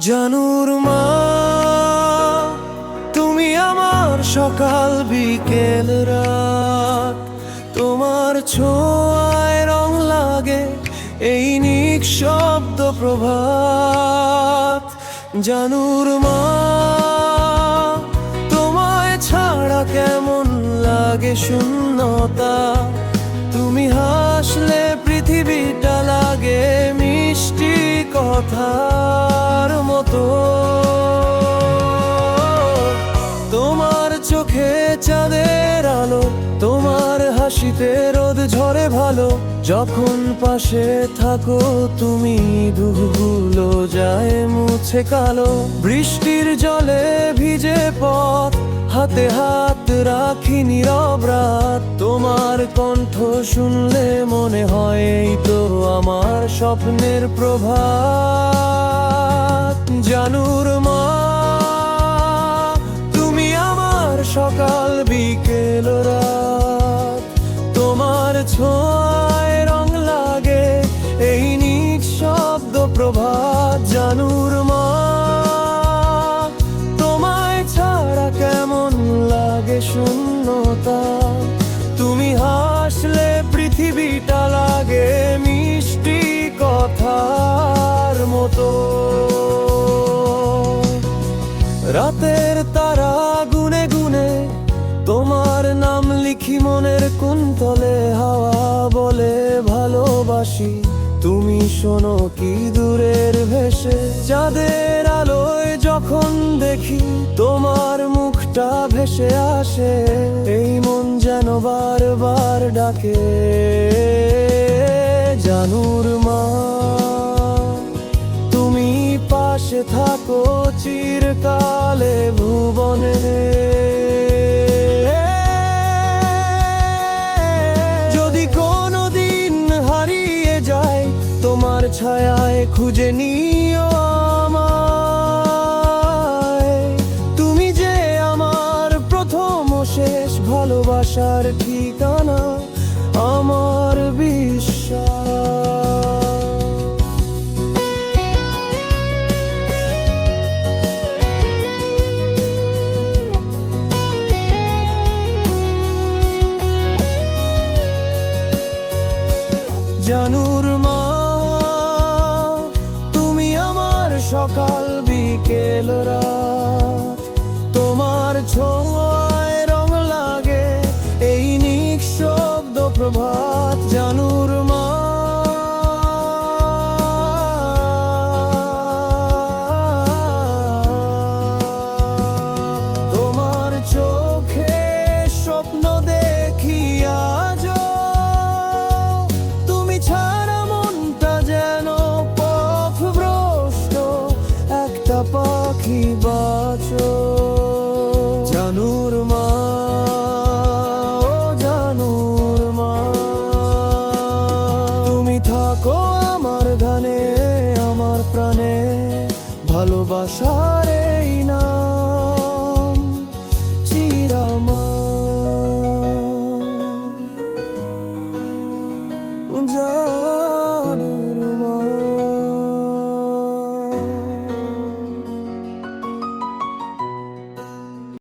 জানুর মা, তুমি আমার সকাল বিকেল রাত। তোমার ছোঁয়ায় রং লাগে এই নিঃশব্দ প্রভাত। জানুর মা, তোমায় ছাড়া কেমন লাগে শূন্যতা। তুমি হাসলে পৃথিবীটা লাগে মিষ্টি কথার মতো। তোমার চোখে চাঁদের আলো, তোমার হাসিতে রোদ ঝরে ভালো। যখন পাশে থাকো তুমি দুঃখগুলো যায় মুছে কালো। বৃষ্টির জলে ভিজে পথ, হাতে হাত রাখি নীরব রাত। তোমার কণ্ঠ শুনলে মনে হয় এই তো আমার স্বপ্নের প্রভাত। জানুর মা, তুমি আমার সকাল বিকেল রাত। তোমার ছোঁয়ায় রং লাগে এই নিঃশব্দ প্রভাত। জানুর মা, তোমায় ছাড়া কেমন লাগে শূন্যতা। তুমি হাসলে পৃথিবীটা লাগে মিষ্টি কথার মতো। রাতের তারা গুনে গুনে তোমার নাম লিখি মনের কুন্তলে। হাওয়া বলে ভালোবাসি, তুমি শোনো কি দূরের ভেসে। চাঁদের আলোয় যখন দেখি তোমার মুখটা ভেসে আসে, এই মন যেন বারবার ডাকে। জানুর মা, তুমি পাশে থাকো চিরকালে ভুবনে। যদি কোনোদিন হারিয়ে যায় তোমার ছায়ায় খুঁজে নিও আমায়। তুমি যে আমার প্রথম ও শেষ ভালোবাসার ঠিকানা, আমার বিশ্বাস। জানুর মা, তুমি আমার সকাল বিকেল রাত। তোমার ছোঁয়ায় রং লাগে এই নিঃশব্দ প্রভাত। জানুর মা, তোমার চোখে স্বপ্ন দেখি আজও। তুমি ছাড়া মনটা যেন পথভ্রষ্ট একটা পাখি বাঁচো। জানুর মা, ও জানুর মা, তুমি থাকো আমার গানে আমার প্রাণে। ভালোবাসার এই নাম চিরময়।